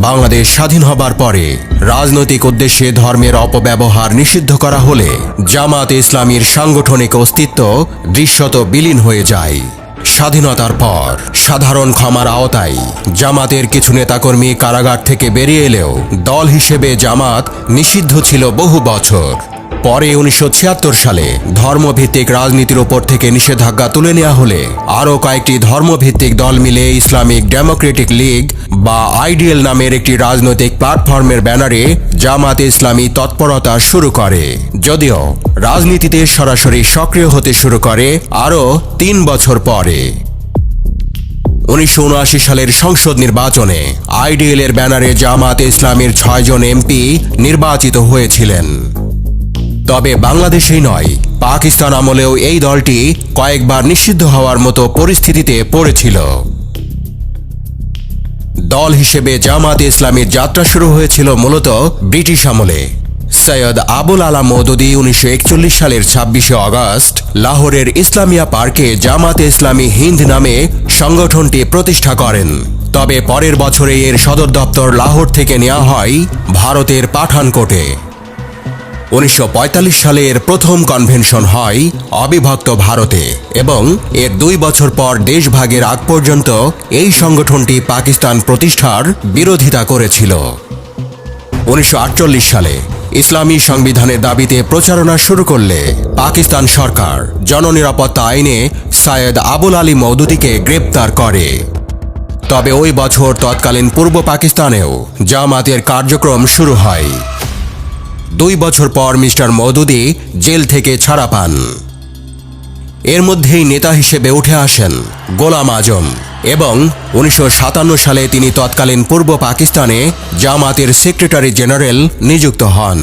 বাংলাদেশ স্বাধীন হবার পরে রাজনৈতিক উদ্দেশ্যে ধর্মের অপব্যবহার নিষিদ্ধ করা হলে জামাতে ইসলামীর সাংগঠনিক অস্তিত্ব দৃশ্যত বিলীন হয়ে যায়। স্বাধীনতার পর সাধারণ ক্ষমার আওতায় জামাতের কিছু নেতাকর্মী কারাগার থেকে বেরিয়ে এলেও দল হিসেবে জামাত নিষিদ্ধ ছিল বহু বছর। পরে 1976 সালে ধর্মভিত্তিক রাজনীতির ওপর থেকে নিষেধাজ্ঞা তুলে নেওয়া হলে আরও কয়েকটি ধর্মভিত্তিক দল মিলে ইসলামিক ডেমোক্রেটিক লীগ বা আইডিএল নামের একটি রাজনৈতিক প্ল্যাটফর্মের ব্যানারে জামাতে ইসলামী তৎপরতা শুরু করে, যদিও রাজনীতিতে সরাসরি সক্রিয় হতে শুরু করে আরও 3 বছর পরে। 1979 সালের সংসদ নির্বাচনে আইডিএল এর ব্যানারে জামাতে ইসলামীর 6 জন এমপি নির্বাচিত হয়েছিলেন। তবে বাংলাদেশেই নয়, পাকিস্তান আমলেও এই দলটি কয়েকবার নিষিদ্ধ হওয়ার মতো পরিস্থিতিতে পড়েছিল। দল হিসেবে জামাতে ইসলামীর যাত্রা শুরু হয়েছিল মূলত ব্রিটিশ আমলে। সৈয়দ আবুল আলা মওদুদী 1941 সালের 26শে আগস্ট লাহোরের ইসলামিয়া পার্কে জামাতে ইসলামী হিন্দ নামে সংগঠনটি প্রতিষ্ঠা করেন। তবে পরের বছরে এর সদর দপ্তর লাহোর থেকে নেওয়া হয় ভারতের পাঠানকোটে। 1945 সালে এর প্রথম কনভেনশন হয় অবিভক্ত ভারতে এবং এর 2 বছর পর দেশভাগের আগ পর্যন্ত এই সংগঠনটি পাকিস্তান প্রতিষ্ঠার বিরোধিতা করেছিল। 1948 সালে ইসলামী সংবিধানের দাবিতে প্রচারণা শুরু করলে পাকিস্তান সরকার জননিরাপত্তা আইনে সৈয়দ আবুল আলী মওদুদীকে গ্রেপ্তার করে। তবে ওই বছর তৎকালীন পূর্ব পাকিস্তানেও জামাতের কার্যক্রম শুরু হয়। 2 বছর পর মিস্টার মওদুদী জেল থেকে ছাড়া পান। এর মধ্যেই নেতা হিসেবে উঠে আসেন গোলাম আজম এবং 1957 সালে তিনি তৎকালীন পূর্ব পাকিস্তানে জামাতের সেক্রেটারি জেনারেল নিযুক্ত হন।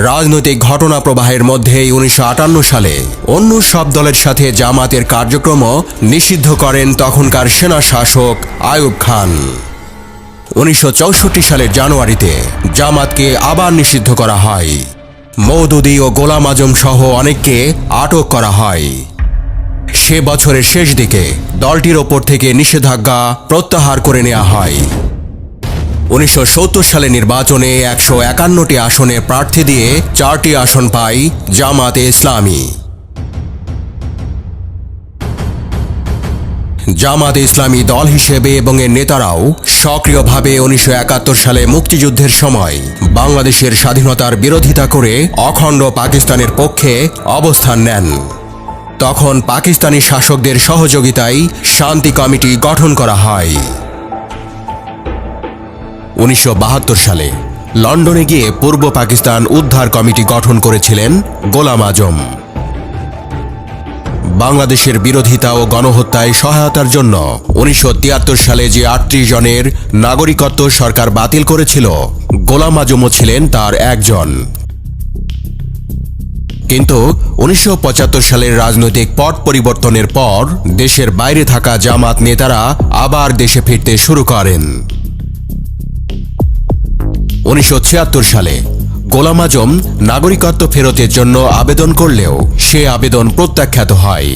রাজনৈতিক ঘটনা প্রবাহের মধ্যেই 1958 সালে অন্য সব দলের সাথে জামাতের কার্যক্রমও নিষিদ্ধ করেন তখনকার সেনা শাসক আইয়ুব খান। 1964 সালের জানুয়ারিতে জামাতকে আবার নিষিদ্ধ করা হয়। মওদুদী ও গোলাম আজম সহ অনেককে আটক করা হয়। সে বছরের শেষ দিকে দলটির ওপর থেকে নিষেধাজ্ঞা প্রত্যাহার করে নেওয়া হয়। 1970 সালে নির্বাচনে 151টি আসনে প্রার্থী দিয়ে 4টি আসন পায় জামাতে ইসলামী। জামাতে ইসলামী দল হিসেবে এবং এর নেতারাও সক্রিয়ভাবে 1971 সালে মুক্তিযুদ্ধের সময় বাংলাদেশের স্বাধীনতার বিরোধিতা করে অখণ্ড পাকিস্তানের পক্ষে অবস্থান নেন। তখন পাকিস্তানি শাসকদের সহযোগিতায় শান্তি কমিটি গঠন করা হয়। 1972 সালে লন্ডনে গিয়ে পূর্ব পাকিস্তান উদ্ধার কমিটি গঠন করেছিলেন গোলাম আজম। বাংলাদেশের বিরোধিতা ও গণহত্যায় সহায়তার জন্য 1973 সালে যে 38 জনের নাগরিকত্ব সরকার বাতিল করেছিল, গোলাম আজমও ছিলেন তার একজন। কিন্তু 1975 সালের রাজনৈতিক পট পরিবর্তনের পর দেশের বাইরে থাকা জামাত নেতারা আবার দেশে ফিরতে শুরু করেন। 1976 সালে গোলাম আজম নাগরিকত্ব ফেরতের জন্য আবেদন করলেও সে আবেদন প্রত্যাখ্যাত হয়।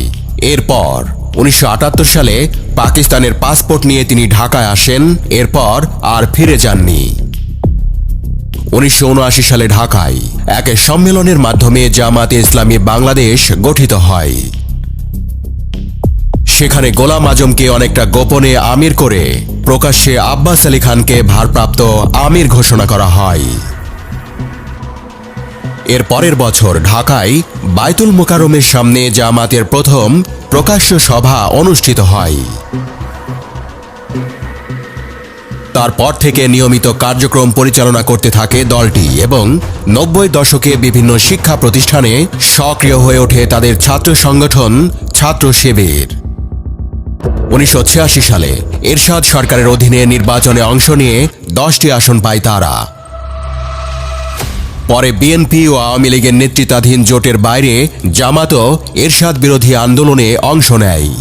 এরপর 1978 সালে পাকিস্তানের পাসপোর্ট নিয়ে তিনি ঢাকায় আসেন, এরপর আর ফিরে যাননি। 1979 সালে ঢাকায় এক সম্মেলনের মাধ্যমে জামাতে ইসলামী বাংলাদেশ গঠিত হয়। সেখানে গোলাম আজমকে অনেকটা গোপনে আমির করে প্রকাশ্যে আব্বাস আলী খানকে ভারপ্রাপ্ত আমির ঘোষণা করা হয়। এর পরের বছর ঢাকায় বায়তুল মোকাররমের সামনে জামাতের প্রথম প্রকাশ্য সভা অনুষ্ঠিত হয়। তারপর থেকে নিয়মিত কার্যক্রম পরিচালনা করতে থাকে দলটি এবং 90 দশকে বিভিন্ন শিক্ষা প্রতিষ্ঠানে সক্রিয় হয়ে ওঠে তাদের ছাত্র সংগঠন ছাত্র শিবির। 1986 সালে এরশাদ সরকারের অধীনে নির্বাচনে অংশ নিয়ে 10টি আসন পায় তারা। পরে বিএনপি ও আওয়ামী লীগের নেতৃত্বাধীন জোটের বাইরে জামাতও এরশাদ বিরোধী আন্দোলনে অংশ নেয়।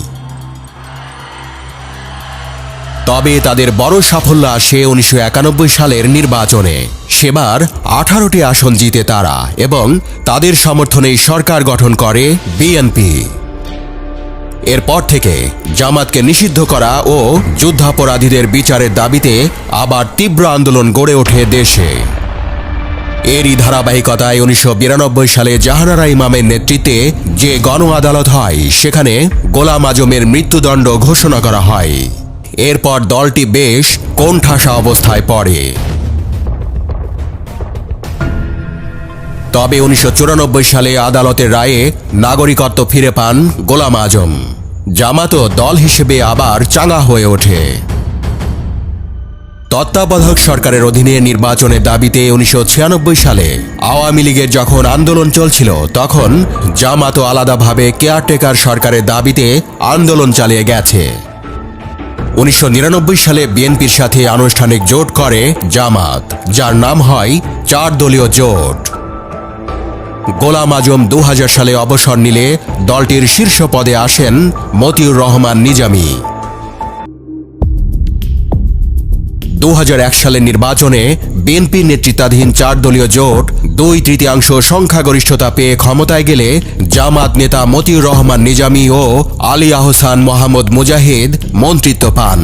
তবে তাদের বড় সাফল্য আসে 1991 সালের নির্বাচনে। সেবার 18টি আসন জিতে তারা এবং তাদের সমর্থনেই সরকার গঠন করে বিএনপি। এরপর থেকে জামাতকে নিষিদ্ধ করা ও যুদ্ধাপরাধীদের বিচারের দাবিতে আবার তীব্র আন্দোলন গড়ে ওঠে দেশে। এরই ধারাবাহিকতায় 1992 সালে জাহানারা ইমামের নেতৃত্বে যে গণ আদালত হয় সেখানে গোলাম আজমের মৃত্যুদণ্ড ঘোষণা করা হয়। এরপর দলটি বেশ কোণঠাসা অবস্থায় পড়ে। তবে 1994 সালে আদালতের রায়ে নাগরিকত্ব ফিরে পান গোলাম আজম। জামাতও দল হিসেবে আবার চাঙ্গা হয়ে ওঠে। তত্ত্বাবধায়ক সরকারের অধীনে নির্বাচনের দাবিতে 1996 সালে আওয়ামী লীগের যখন আন্দোলন চলছিল তখন জামাতও আলাদাভাবে কেয়ারটেকার সরকারের দাবিতে আন্দোলন চালিয়ে গেছে। 1999 সালে বিএনপির সাথে আনুষ্ঠানিক জোট করে জামাত, যার নাম হয় 4 দলীয় জোট। গোলাম আজম 2000 সালে অবসর নিলে দলটির শীর্ষ পদে আসেন মতিউর রহমান নিজামী। 2001 সালের নির্বাচনে বিএনপি নেতৃত্বাধীন 4 দলীয় জোট 2/3 সংখ্যাগরিষ্ঠতা পেয়ে ক্ষমতায় গেলে জামাত নেতা মতিউর রহমান নিজামী ও আলী আহসান মোহাম্মদ মুজাহিদ মন্ত্রিত্ব পান।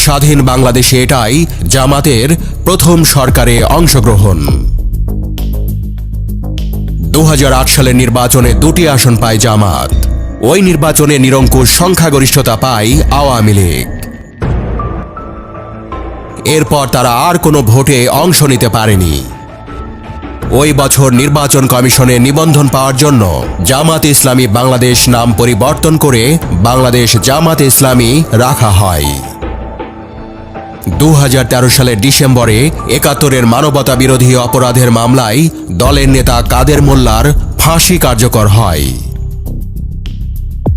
স্বাধীন বাংলাদেশে এটাই জামাতের প্রথম সরকারে অংশগ্রহণ। 2008 সালের নির্বাচনে 2টি আসন পায় জামাত। ওই নির্বাচনে নিরঙ্কুশ সংখ্যাগরিষ্ঠতা পায় আওয়ামী লীগ। এরপর তারা আর কোনো ভোটে অংশ নিতে পারেনি। ওই বছর নির্বাচন কমিশনে নিবন্ধন পাওয়ার জন্য জামাত ইসলামী বাংলাদেশ নাম পরিবর্তন করে বাংলাদেশ জামাত ইসলামী রাখা হয়। 2013 সালের ডিসেম্বরে 71-এর মানবতা বিরোধী অপরাধের মামলায় দলের নেতা কাদের মোল্লার ফাঁসি কার্যকর হয়।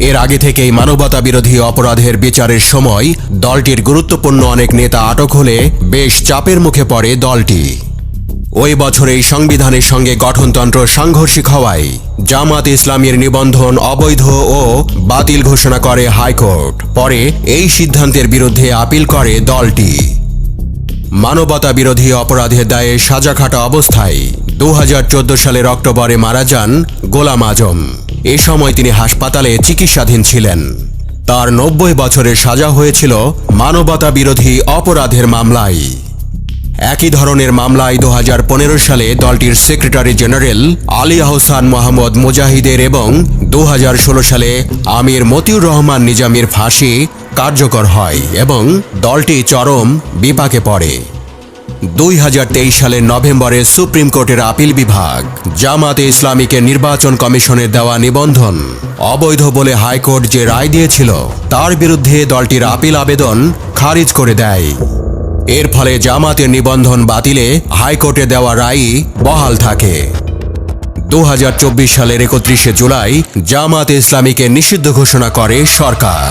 এর আগে থেকেই মানবতা বিরোধী অপরাধের বিচারের সময় দলটির গুরুত্বপূর্ণ অনেক নেতা আটক হলে বেশ চাপের মুখে পড়ে দলটি। ওই বছরেই সংবিধানের সঙ্গে গঠনতন্ত্র সাংঘর্ষিক হওয়ায় জামাত ইসলামীর নিবন্ধন অবৈধ ও বাতিল ঘোষণা করে হাইকোর্ট। পরে এই সিদ্ধান্তের বিরুদ্ধে আপিল করে দলটি। মানবতা বিরোধী অপরাধের দায়ে সাজা খাটা অবস্থায় 2014 সালের অক্টোবরে মারা যান গোলাম আজম। এ সময় তিনি হাসপাতালে চিকিৎসাধীন ছিলেন। তার 90 বছরের সাজা হয়েছিল মানবতা বিরোধী অপরাধের মামলায়। একই ধরনের মামলায় 2015 সালে দলটির সেক্রেটারি জেনারেল আলী আহসান মোহাম্মদ মুজাহিদের এবং 2016 সালে আমির মতিউর রহমান নিজামীর ফাঁসি কার্যকর হয় এবং দলটি চরম বিপাকে পড়ে। 2023 সালের নভেম্বরে সুপ্রিম কোর্টের আপিল বিভাগ জামাতে ইসলামীকে নির্বাচন কমিশনের দেওয়া নিবন্ধন অবৈধ বলে হাইকোর্ট যে রায় দিয়েছিল তার বিরুদ্ধে দলটির আপিল আবেদন খারিজ করে দেয়। এর ফলে জামাতের নিবন্ধন বাতিলে হাইকোর্টে দেওয়া রায় বহাল থাকে। 2024 সালের 31 জুলাই জামাতে ইসলামীকে নিষিদ্ধ ঘোষণা করে সরকার।